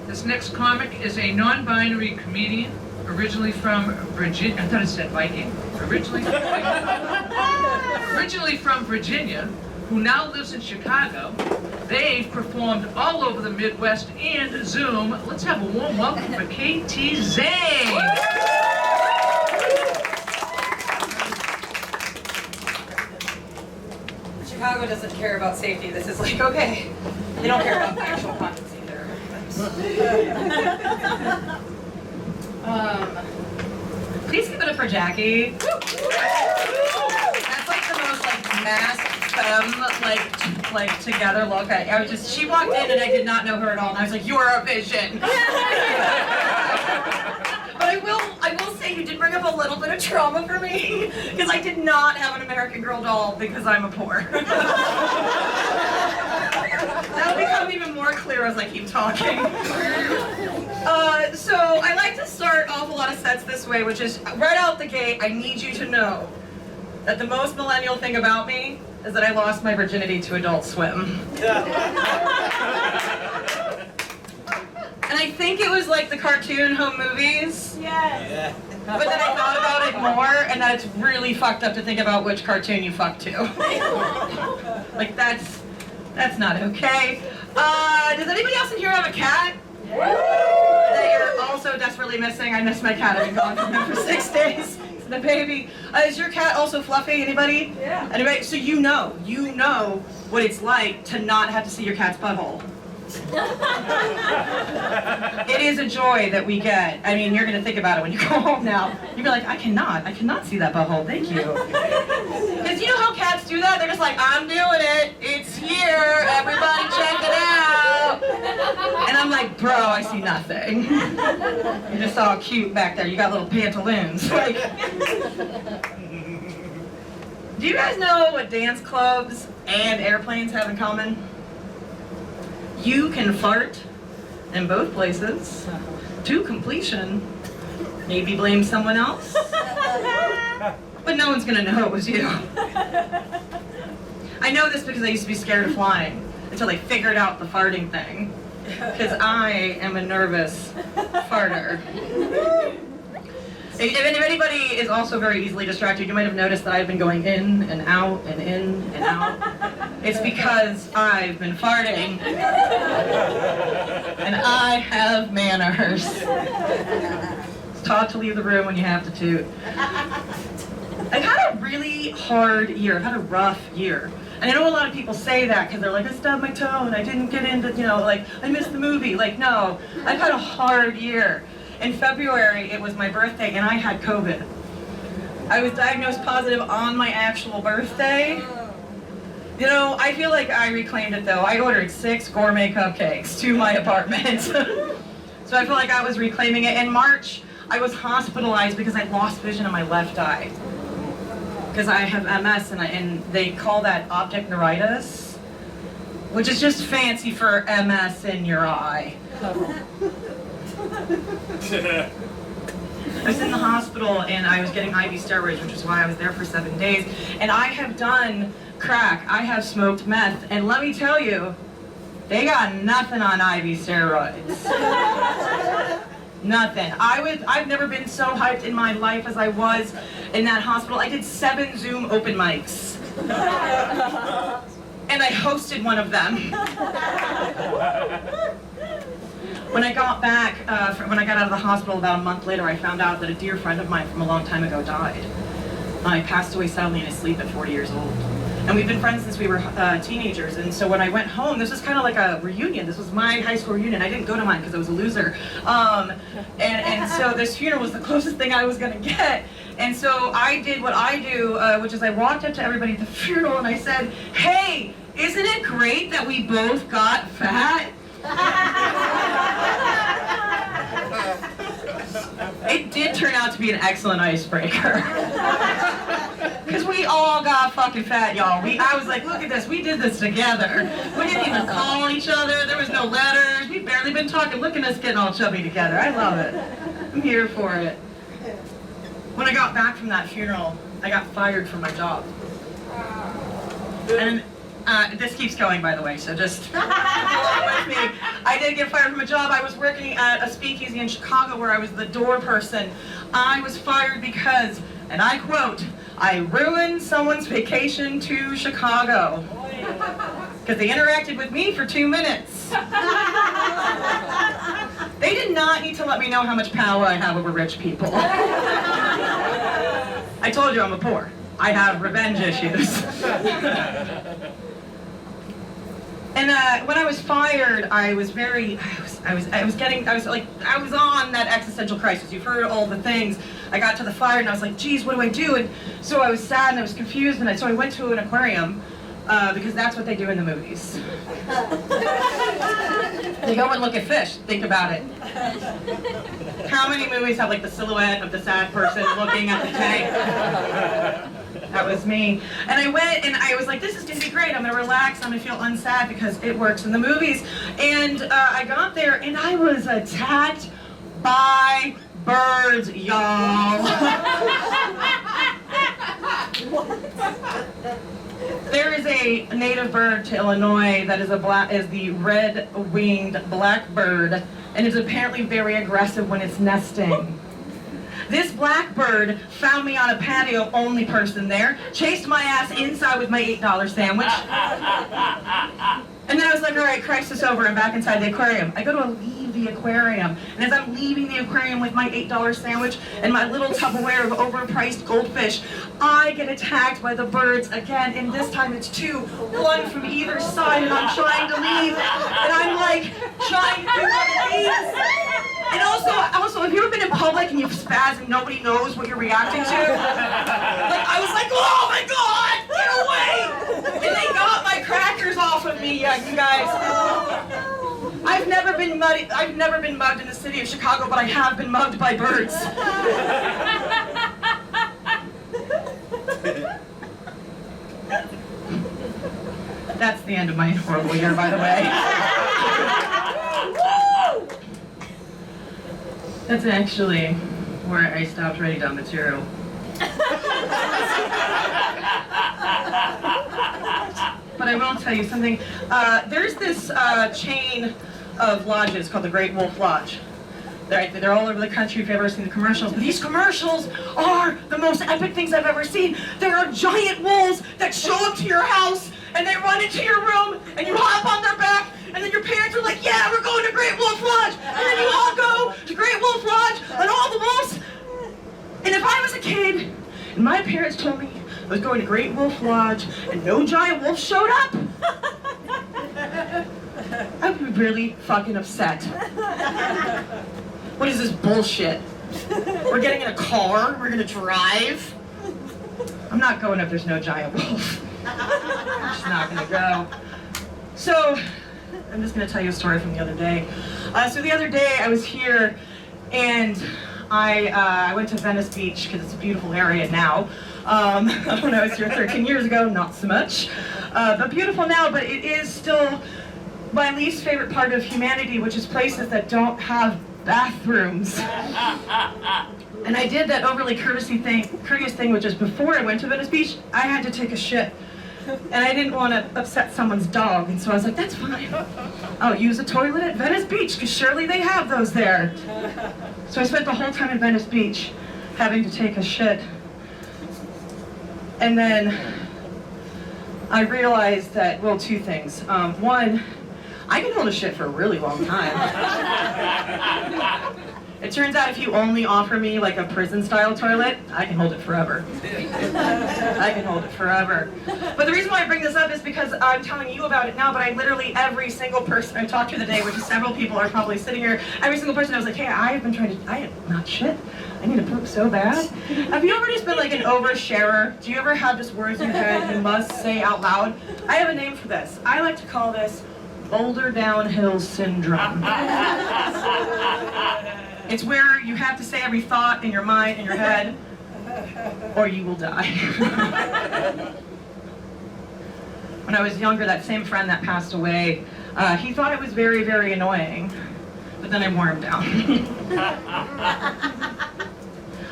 This next comic is a non-binary comedian, originally from Virginia. I thought it said Viking. Originally from Virginia, who now lives in Chicago. They've performed all over the Midwest and Zoom. Let's have a warm welcome for KT Zane. Chicago doesn't care about safety. This is like, okay. They don't care about actual condoms either. Please give it up for Jackie. That's like the most like masked femme like together look. I was just, she walked in and I did not know her at all, and I was like, you are a vision. But I will say you did bring up a little bit of trauma for me, because I did not have an American Girl doll because I'm a poor. That'll become even more clear as I keep talking. So I like to start off a lot of sets this way, which is right out the gate, I need you to know that the most millennial thing about me is that I lost my virginity to Adult Swim. And I think it was like the cartoon home movies. Yes. Yeah. But then I thought about it more, and that it's really fucked up to think about which cartoon you fuck to. Like that's not okay. Does anybody else in here have a cat? That you're also desperately missing? I miss my cat. I've been gone from him for 6 days. The baby. Is your cat also fluffy? Anybody? Yeah. Anybody? So you know what it's like to not have to see your cat's butthole. It is a joy that we get. I mean, you're gonna think about it when you go home now. You'll be like, I cannot see that butthole, thank you. Because you know how cats do that? They're just like, I'm doing it, it's here, everybody check it out. And I'm like, bro, I see nothing. You're just all cute back there, you got little pantaloons. Like, do you guys know what dance clubs and airplanes have in common? You can fart in both places to completion. Maybe blame someone else, but no one's gonna know it was you. I know this because I used to be scared of flying until they figured out the farting thing. Because I am a nervous farter. If anybody is also very easily distracted, you might have noticed that I've been going in and out and in and out. It's because I've been farting. And I have manners. It's taught to leave the room when you have to toot. I've had a really hard year. I've had a rough year. And I know a lot of people say that because they're like, I stubbed my toe and I didn't get into, like, I missed the movie. Like, no, I've had a hard year. In February, it was my birthday, and I had COVID. I was diagnosed positive on my actual birthday. You know, I feel like I reclaimed it, though. I ordered 6 gourmet cupcakes to my apartment. So I feel like I was reclaiming it. In March, I was hospitalized because I lost vision in my left eye. Because I have MS, and they call that optic neuritis, which is just fancy for MS in your eye. I was in the hospital and I was getting IV steroids, which is why I was there for 7 days. And I have done crack, I have smoked meth, and let me tell you, they got nothing on IV steroids. Nothing. I've never been so hyped in my life as I was in that hospital. I did 7 Zoom open mics. And I hosted one of them. When I got back, when I got out of the hospital about a month later, I found out that a dear friend of mine from a long time ago died. I passed away suddenly in his sleep at 40 years old. And we've been friends since we were teenagers. And so when I went home, this was kind of like a reunion. This was my high school reunion. I didn't go to mine because I was a loser. And so this funeral was the closest thing I was going to get. And so I did what I do, which is I walked up to everybody at the funeral and I said, hey, isn't it great that we both got fat? It did turn out to be an excellent icebreaker. Because we all got fucking fat, y'all. I was like, look at this, we did this together. We didn't even call each other, there was no letters, we've barely been talking. Look at us getting all chubby together. I love it. I'm here for it. When I got back from that funeral, I got fired from my job. And this keeps going, by the way, so just go along with me. I did get fired from a job. I was working at a speakeasy in Chicago where I was the door person. I was fired because, and I quote, I ruined someone's vacation to Chicago. Because they interacted with me for 2 minutes. They did not need to let me know how much power I have over rich people. I told you I'm a poor. I have revenge issues. And when I was fired, I was on that existential crisis. You've heard all the things. I got to the fire and I was like, geez, what do I do? And so I was sad and I was confused, and so I went to an aquarium. Because that's what they do in the movies. They go and look at fish. Think about it. How many movies have like the silhouette of the sad person looking at the tank? That was me. And I went and I was like, this is going to be great. I'm going to relax. I'm going to feel unsad because it works in the movies. And I got there and I was attacked by birds, y'all. There is a native bird to Illinois that is the red-winged blackbird, and is apparently very aggressive when it's nesting. This blackbird found me on a patio, only person there, chased my ass inside with my $8 sandwich. And then I was like, all right, crisis over, I'm back inside the aquarium. I go to leave the aquarium, and as I'm leaving the aquarium with my $8 sandwich and my little Tupperware of overpriced goldfish, I get attacked by the birds again, and this time it's two, one from either side, and I'm trying to leave, and I'm like, trying to leave. And also, have you ever been in public and you've spazzed and nobody knows what you're reacting to? Like, I was like, oh my God, get away! And they got my crackers off of me, you guys. I've never been mugged in the city of Chicago, but I have been mugged by birds. That's the end of my horrible year, by the way. That's actually where I stopped writing down material. But I will tell you something. There's this chain of lodges called the Great Wolf Lodge. They're all over the country if you've ever seen the commercials. But these commercials are the most epic things I've ever seen. There are giant wolves that show up to your house and they run into your room and you hop on their back, and then your parents are like, yeah, we're going to Great Wolf Lodge. And then you all go to Great Wolf Lodge and all the wolves. And if I was a kid and my parents told me I was going to Great Wolf Lodge and no giant wolf showed up, I would be really fucking upset. What is this bullshit? We're getting in a car, we're gonna drive. I'm not going if there's no giant wolf. I'm just not gonna go. So, I'm just gonna tell you a story from the other day. So the other day I was here and I went to Venice Beach because it's a beautiful area now. When I was here 13 years ago, not so much. But beautiful now, but it is still my least favorite part of humanity, which is places that don't have bathrooms. And I did that overly courteous thing, which is before I went to Venice Beach, I had to take a shit. And I didn't want to upset someone's dog, and so I was like, that's fine. I'll use a toilet at Venice Beach, because surely they have those there. So I spent the whole time in Venice Beach having to take a shit. And then I realized that, well, two things. One, I can hold a shit for a really long time. It turns out if you only offer me like a prison-style toilet, I can hold it forever. I can hold it forever. But the reason why I bring this up is because I'm telling you about it now, but I literally, every single person I talked to today, which is several people are probably sitting here, every single person I was like, hey, I am not shit. I need to poop so bad. Have you ever just been like an oversharer? Do you ever have just words in your head you must say out loud? I have a name for this. I like to call this Boulder Downhill Syndrome. It's where you have to say every thought in your mind, in your head, or you will die. When I was younger, that same friend that passed away, he thought it was very, very annoying, but then I wore him down.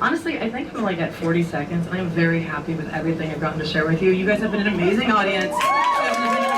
Honestly, I think I'm like at 40 seconds, and I'm very happy with everything I've gotten to share with you. You guys have been an amazing audience. You guys have been